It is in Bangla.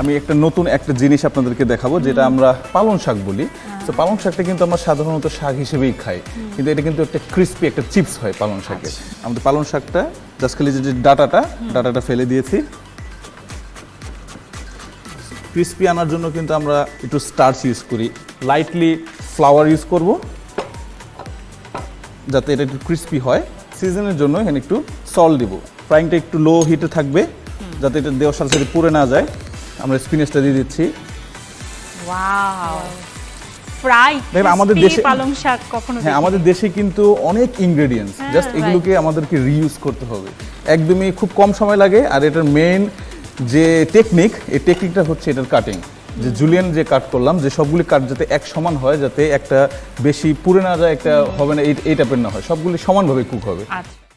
আমি নতুন একটা জিনিস আপনাদেরকে দেখাবো, যেটা আমরা পালং শাক বলি। তো পালং শাকটা কিন্তু আমরা সাধারণত শাক হিসেবেই খাই, কিন্তু এটা কিন্তু একটা ক্রিস্পি একটা চিপস হয় পালং শাকে। আমাদের পালং শাকটা জাস্ট খালি যে ডাটাটা ফেলে দিয়েছি। ক্রিস্পি আনার জন্য কিন্তু আমরা একটু স্টার্চ ইউজ করি, লাইটলি ফ্লাওয়ার ইউজ করব যাতে এটা একটু ক্রিস্পি হয়। সিজনের জন্য এখানে একটু সল্ট দিব। ফ্রাইংটা একটু লো হিটে থাকবে যাতে এটা দেওয়ার সাথে সাথে পুড়ে না যায়। আমরা স্পিনাচটা দিয়ে দিচ্ছি। ওয়াও, ফ্রাই আমাদের দেশে পালং শাক কখনো হ্যাঁ, আমাদের দেশে কিন্তু অনেক ইনগ্রেডিয়েন্টস, জাস্ট এগুলোকে আমাদেরকে রিইউজ করতে হবে। একদমই খুব কম সময় লাগে। আর এটার মেইন যে টেকনিক, এই টেকনিকটা হচ্ছে এটার কাটিং। যে জুলিয়ান যে কাট করলাম, যে সবগুলি কাট যাতে এক সমান হয়, যাতে একটা বেশি পুড়ে না যায়, একটা হবে না এই টাইপের না হয়, সবগুলি সমানভাবে কুক হবে। আচ্ছা।